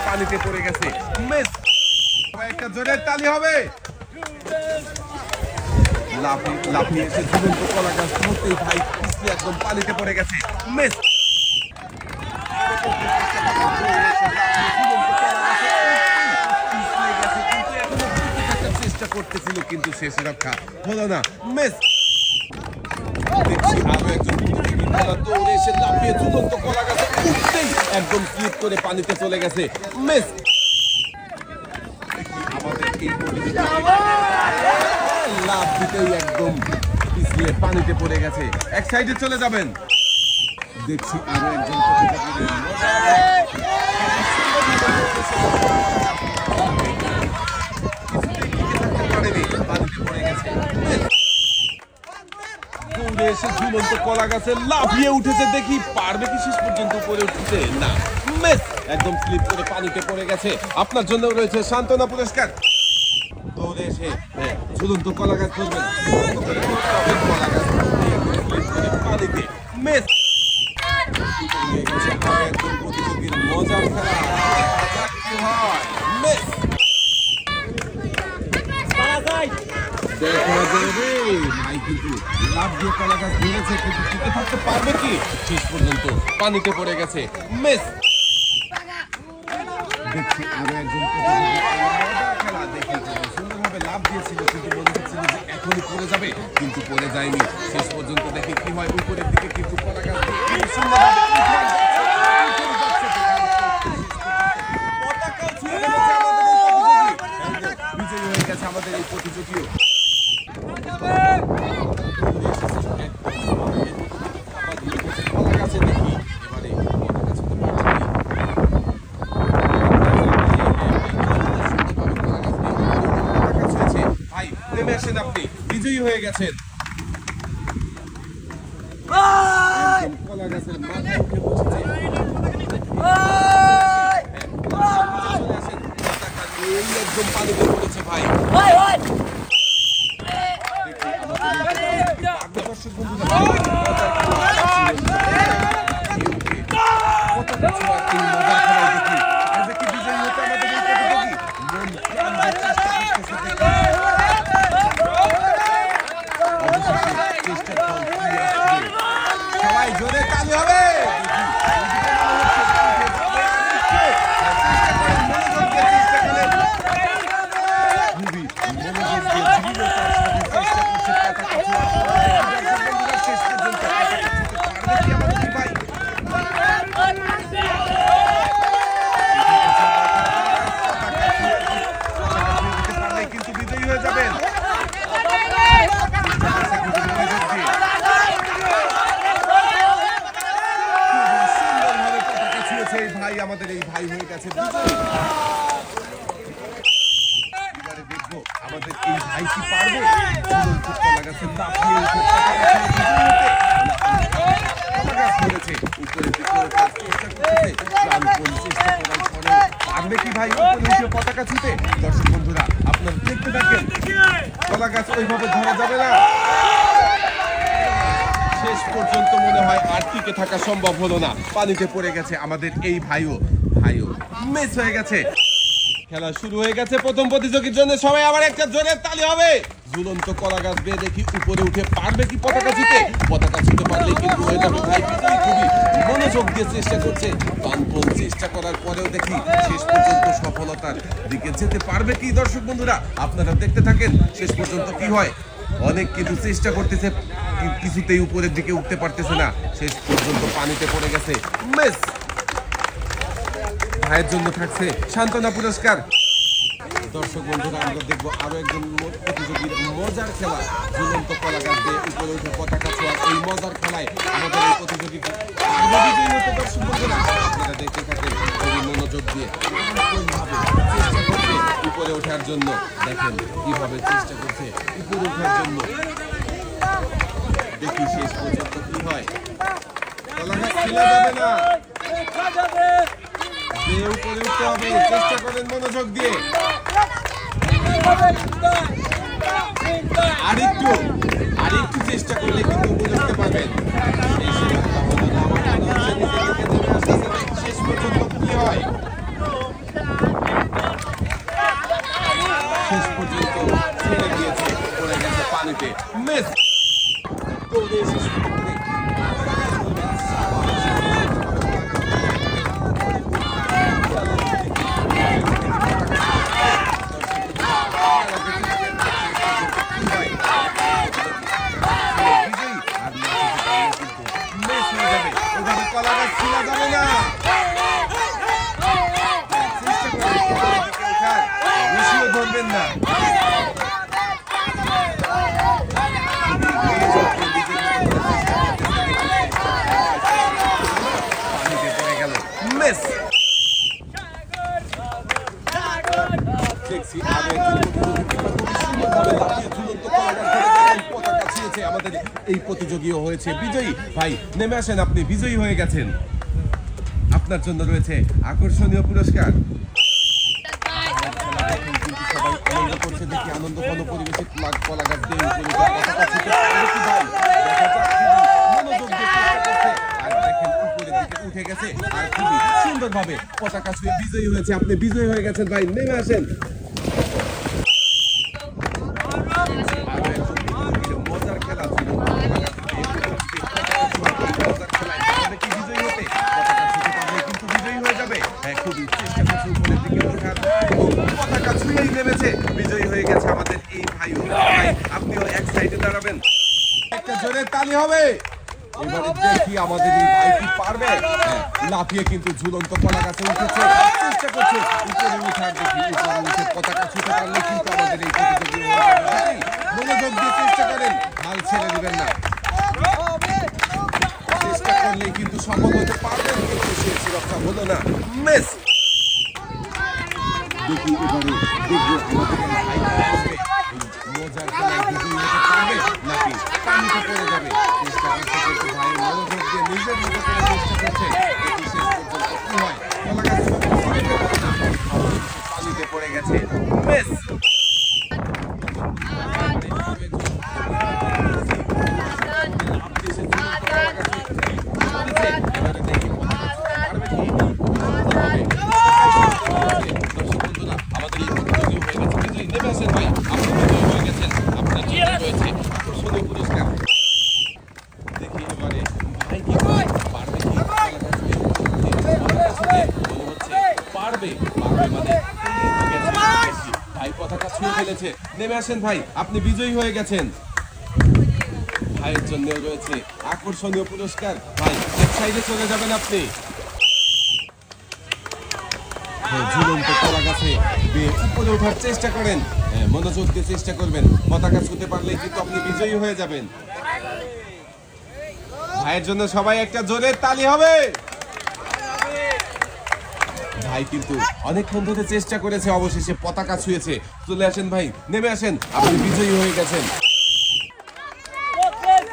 পানিতে পড়ে গেছে, মিস। একটা জোরের তালি হবে। লাফিয়ে এসে ঝুলন্ত কলা গাছ ধরতেই ভাই পিছলে একদম পানিতে পড়ে গেছে, মিস। চেষ্টা করতেছিল কিন্তু শেষ রক্ষা হলো না, মিস। দেখছি আরো একজন দৌড়ে এসে লাফিয়ে ঝুলন্ত কলা গাছে উঠতেই একদম স্লিপ করে পানিতে চলে গেছে, মিস। আমাদের এই লাফ দিতেই একদম পিছলে পানিতে পড়ে গেছে, এক সাইডে চলে যাবেন। দেখছি আরো একজন ঝুলন্ত কলা গাছে লাফিয়ে উঠেছে, দেখি পারবে কি শেষ পর্যন্ত উপরে উঠতে, না, মিস। একদম স্লিপ করে পানিতে পড়ে গেছে। আপনার জন্য রয়েছে সান্ত্বনা পুরস্কার। দৌড়ে এসে ঝুলন্ত কলা গাছ ধরবেন, কলা গাছ পানিতে, মিস। একজন প্রতিযোগীর মজার খেলা, মিস। দেখা যাবে ভাই কিন্তু লাফ দিয়ে কলা গাছ ধরেছে, কিন্তু টিকে থাকতে পারবে কি, শেষ পর্যন্ত পানিতে পড়ে গেছে, মিস। দেখছি আরো একজন খেলা, দেখি সুন্দরভাবে লাফ দিয়েছিল, কিন্তু মনে হচ্ছিল যে এখনই পড়ে যাবে, কিন্তু পড়ে যায়নি। শেষ পর্যন্ত দেখি কি হয়, উপরের দিকে কিন্তু কলা গাছ বিজয়ী হয়ে গেছে আমাদের এই প্রতিযোগী। আপনি বিজয়ী হয়ে গেছেন। কলা গাছের মাথায় উঠে বসেছে, একদম পানিতে পড়েছে ভাই। দর্শক সবাই জোরে তালি হবে। কিন্তু বিজয়ী হয়ে যাবেন। ভাই আমাদের এই ভাই হয়ে গেছে। এবারে দেখবো আমাদের এই ভাই কি পারবে কলা গাছে লাফিয়ে উঠে উপরে পারবে কি ভাই উপরে উঠে পতাকা ছুটে? দর্শক বন্ধুরা আপনারা দেখতে থাকেন, কলা গাছ ওইভাবে ধরা যাবে না। শেষ পর্যন্ত মনে হয় আর টিকে থাকা সম্ভব হলো না, পানিতে পড়ে গেছে আমাদের এই ভাইও মিস হয়ে গেছে। খেলা শুরু হয়ে গেছে। প্রথম প্রতিযোগীর জন্য সবাই আবার একটা জোরে তালি হবে। ঝুলন্ত কলা গাছ বেয়ে দেখি উপরে উঠে পারবে কি পতাকা ছুঁতে? পতাকা ছুঁতে পারলেই কিন্তু হয়ে যাবে ভাই বিজয়ী। খুবই মনোযোগ দিয়ে চেষ্টা করছে, প্রাণপণ চেষ্টা করার পরেও দেখি শেষ পর্যন্ত সফলতার দিকে যেতে পারবে কি? দর্শক বন্ধুরা আপনারা দেখতে থাকেন শেষ পর্যন্ত কি হয়। অনেক কিন্তু চেষ্টা করতেছে, কিছুতেই উপরের দিকে উঠতে পারতেছে না, শেষ পর্যন্ত পানিতে পড়ে গেছে, মিস। ভাইয়ের জন্য থাকছে সান্ত্বনা পুরস্কার। দর্শক বন্ধুরা আমরা দেখবো আরো একজন প্রতিযোগীর মজার খেলা, ঝুলন্ত কলা গাছ দিয়ে উপরে উঠে পতাকা ছোঁয়ার এই মজার খেলায় আমাদের এই প্রতিযোগী দর্শক বন্ধুরা আপনারা দেখতে থাকেন খুবই মনোযোগ দিয়ে চেষ্টা করছে উপরে ওঠার জন্য। দেখেন কিভাবে চেষ্টা করছে উপরে ওঠার জন্য, দেখি শেষ পর্যন্ত কি হয়। কলা গাছ খেলা যাবে না, উপরে উঠতে হবে, চেষ্টা করেন মনোযোগ দিয়ে। আরেকটু চেষ্টা করলে কিন্তু উপরে উঠতে পারবেন। এভাবে কলা গাছ ছিঁড়া যাবে না। চেষ্টা করেন উপরের দিকে ওঠার, রশিও ধরবেন না। পানিতে পড়ে গেল, মিস। দেখছি আরো একজন সুন্দরভাবে লাফিয়ে ঝুলন্ত কলা গাছ ধরে দেখেন পতাকা ছিঁড়েছে। আমাদের এই প্রতিযোগীও হয়েছে বিজয়ী। ভাই নেমে আসেন, আপনি বিজয়ী হয়ে গেছেন। আপনার জন্য রয়েছে আকর্ষণীয় পুরস্কার। কিন্তু সবাই আনন্দ করছে, দেখি আনন্দ ঘন পরিবেশে কলা গাছ দিয়ে পতাকা ছুটে ভাই দেখা যাক মনোযোগ দিয়ে চেষ্টা করছে। আর দেখেন উপরের দিকে উঠে গেছে আর খুবই সুন্দরভাবে পতাকা ছুঁয়ে বিজয়ী হয়েছে। আপনি বিজয়ী হয়ে গেছেন ভাই, নেমে আসেন। মজার খেলা ছিল, মজার খেলায় কি বিজয়ী হতে পতাকা ছুঁতে পারলে কিন্তু বিজয়ী হয়ে যাবে। হ্যাঁ, খুবই চেষ্টা করছে উপরের দিকে ওঠার, পতাকা ছুঁয়েই নেমেছে, বিজয়ী হয়ে গেছে আমাদের এই ভাইও। ভাই আপনিও এক সাইডে দাঁড়াবেন, একটা জোরে তালি হবে। এবারে দেখি আমাদের এই ভাই কি পারবে। লাফিয়ে কিন্তু ঝুলন্ত কলা গাছে উঠেছে, চেষ্টা করছে উপরে উঠার। দেখি উপরে উঠে পতাকা ছুঁতে পারলে কিন্তু আমাদের এই প্রতিযোগী মনোযোগ দিয়ে চেষ্টা করেন, হাল ছেড়ে দিবেন না। চেষ্টা করলেই কিন্তু সফল হতে পারবেন, কিন্তু সে সুরক্ষা হলো না, মিস। দেখি এবারে দেখবো আমাদের এই ভাই মজার খেলায় বিজয়ী হতে পারবে নাকি পানিতে পড়ে যাবে। চেষ্টা করছে কিন্তু ভাই মনোযোগ দিয়ে নিজের মতো করে চেষ্টা করছে, দেখি শেষ পর্যন্ত কি হয়। কলা গাছ পানিতে পড়ে গেছে, মিস। নেমে আসেন ভাই, আপনি বিজয়ী হয়ে গেছেন। ভাইয়ের জন্য রয়েছে আকর্ষণীয় পুরস্কার। ভাই এক সাইডে চলে যাবেন আপনি। ঝুলন্ত কলা গাছে উপরে ওঠার চেষ্টা করেন, মনোযোগ দিয়ে চেষ্টা করবেন, পতাকা ছুঁতে পারলে কিন্তু আপনি বিজয়ী হয়ে যাবেন। ভাইয়ের জন্য সবাই একটা জোরে তালি হবে। ভাই কিন্তু অনেকক্ষণ ধরে চেষ্টা করেছে, অবশেষে পতাকা ছুঁয়েছে। চলে আসেন ভাই, নেমে আসেন, আপনি বিজয়ী হয়ে গেছেন।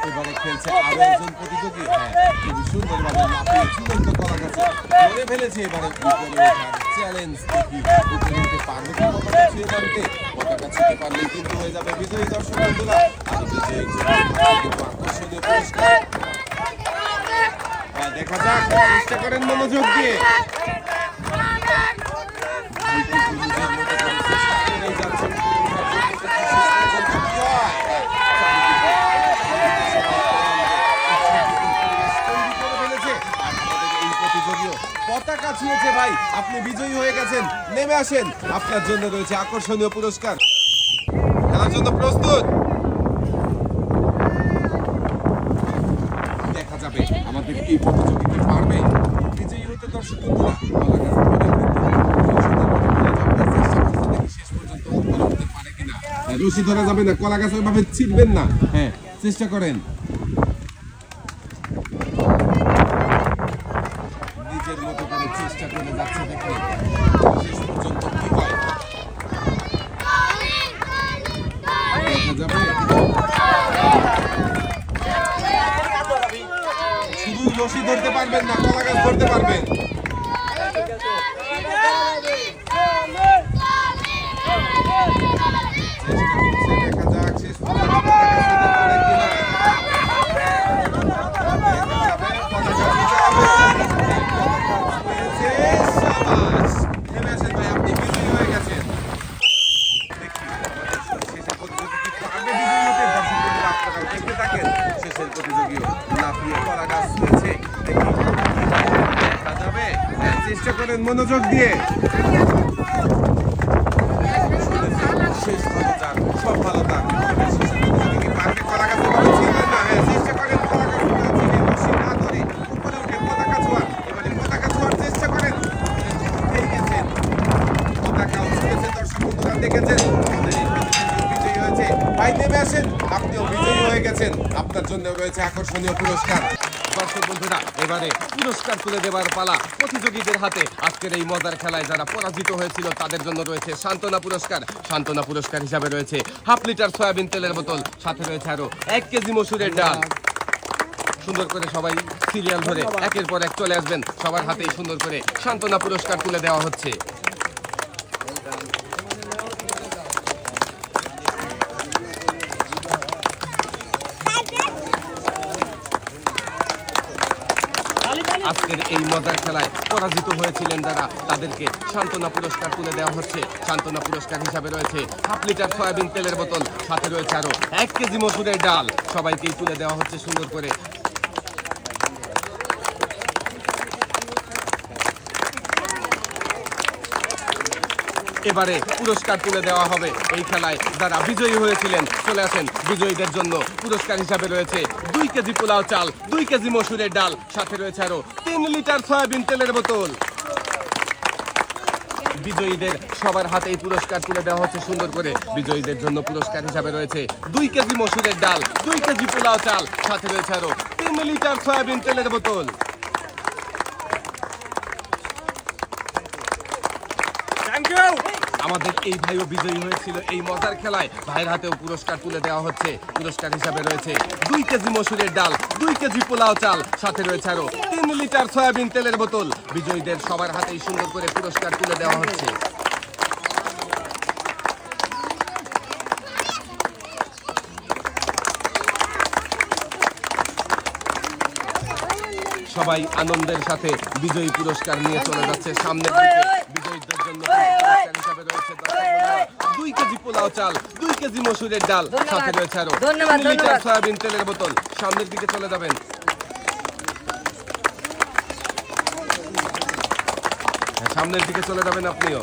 এবারে খেলছে আরো একজন প্রতিযোগী। হ্যাঁ, খুবই সুন্দরভাবে লাফিয়ে ঝুলন্ত কলা গাছে ধরে ফেলেছে। এবারে উপরে ওঠার চ্যালেঞ্জ, দেখি উপরে উঠে পারবে কি পতাকা ছুঁয়ে পারবে। পতাকা ছুঁতে পারলেই কিন্তু হয়ে যাবে বিজয়ী। দর্শক বন্ধুরা, আর বিজয়ীর জন্য আকর্ষণীয় পুরস্কার। হ্যাঁ, দেখা যাক, চেষ্টা করেন মনোযোগ দিয়ে। পতাকা ছুঁয়েছে ভাই, আপনি বিজয়ী হয়ে গেছেন। নেমে আসেন, আপনার জন্য রয়েছে আকর্ষণীয় পুরস্কার। খেলার জন্য প্রস্তুত? দেখা যাবে আমাদের এই প্রতিযোগী কি পারবে বিজয়ী হতে। দর্শক বন্ধুরা, শেষ পর্যন্ত উপরে উঠতে পারে কিনা। রশি ধরা যাবে না, কলা গাছ ওইভাবে ছিটবেন না। হ্যাঁ, চেষ্টা করেন। নিজের মতো করে চেষ্টা করে যাচ্ছে, দেখে শেষ পর্যন্ত কি হয় দেখা যাবে। শুধু রশি ধরতে পারবেন না, কলা গাছ ধরতে পারবেন। দেখা যাক শেষ পর্যন্ত চেষ্টা করেন মনোযোগ দিয়ে। শেষ ভালো তার, সব ভালো তার। চেষ্টা করেন উপরে উঠে আকর্ষণীয় পুরস্কার। দর্শক বন্ধুরা, এবারে পুরস্কার তুলে দেবার পালা প্রতিযোগীদের হাতে। আজকের এই মজার খেলায় যারা পরাজিত হয়েছিল তাদের জন্য রয়েছে সান্ত্বনা পুরস্কার। সান্ত্বনা পুরস্কার হিসাবে রয়েছে 1/2 লিটার সয়াবিন তেলের বোতল, সাথে রয়েছে আরো 1 কেজি মসুরের ডাল। সুন্দর করে সবাই সিরিয়াল ধরে একের পর এক চলে আসবেন, সবার হাতেই সুন্দর করে সান্ত্বনা পুরস্কার তুলে দেওয়া হচ্ছে। আজকের এই মজার খেলায় পরাজিত হয়েছিলেন যারা, তাদেরকে সান্ত্বনা পুরস্কার তুলে দেওয়া হচ্ছে। সান্ত্বনা পুরস্কার হিসাবে রয়েছে 1/2 লিটার সয়াবিন তেলের বোতল, সাথে রয়েছে আরো 1 কেজি মসুরের ডাল। সবাইকেই তুলে দেওয়া হচ্ছে সুন্দর করে। এবারে পুরস্কার তুলে দেওয়া হবে। এই খেলায় যারা বিজয়ী হয়েছিলেন চলে আসেন। বিজয়ীদের জন্য পুরস্কার হিসাবে রয়েছে 2 কেজি পোলাও চাল, 2 কেজি মসুরের ডাল, সাথে রয়েছে আরো 3 লিটার সয়াবিন তেলের বোতল। বিজয়ীদের সবার হাতেই পুরস্কার তুলে দেওয়া হচ্ছে সুন্দর করে। বিজয়ীদের জন্য পুরস্কার হিসাবে রয়েছে 2 কেজি মসুরের ডাল, 2 কেজি পোলাও চাল, সাথে রয়েছে আরো 3 লিটার সয়াবিন তেলের বোতল। আমাদের এই ভাইও বিজয়ী হয়েছিল এই মজার খেলায়। ভাইয়ের হাতেও পুরস্কার তুলে দেওয়া হচ্ছে। পুরস্কার হিসাবে রয়েছে 2 কেজি মসুরের ডাল, 2 কেজি পোলাও চাল, সাথে রয়েছে আরো 3 লিটার সয়াবিন তেলের বোতল। বিজয়ীদের সবার হাতেই সুন্দর করে পুরস্কার তুলে দেওয়া হচ্ছে। সবাই আনন্দের সাথে বিজয়ী পুরস্কার নিয়ে চলে যাচ্ছে সামনের দিকে। বিজয়ীদের জন্য পুরস্কার হিসাবে রয়েছে 2 কেজি পোলাও চাল, 2 কেজি মসুরের ডাল, সাথে রয়েছে আরো 3 লিটার সয়াবিন তেলের বোতল। সামনের দিকে চলে যাবেন। সামনের দিকে চলে যাবেন আপনিও।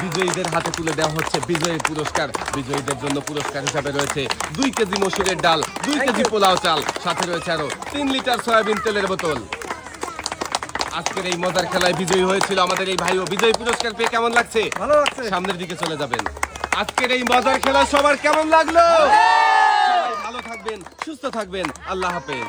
বিজয়ীদের হাতে তুলে দেওয়া হচ্ছে বিজয়ী পুরস্কার। বিজয়ীদের জন্য পুরস্কার হিসাবে রয়েছে 2 কেজি মসুরের ডাল, 2 কেজি পোলাও চাল, সাথে রয়েছে আরো 3 লিটার সয়াবিন তেলের বোতল। আজকের এই মজার খেলায় বিজয়ী হয়েছিল আমাদের এই ভাইও। বিজয়ী পুরস্কার পেয়ে কেমন লাগছে? ভালো লাগছে। সামনের দিকে চলে যাবেন। আজকের এই মজার খেলা সবার কেমন লাগলো? সবাই ভালো থাকবেন, সুস্থ থাকবেন। আল্লাহ হাফেজ।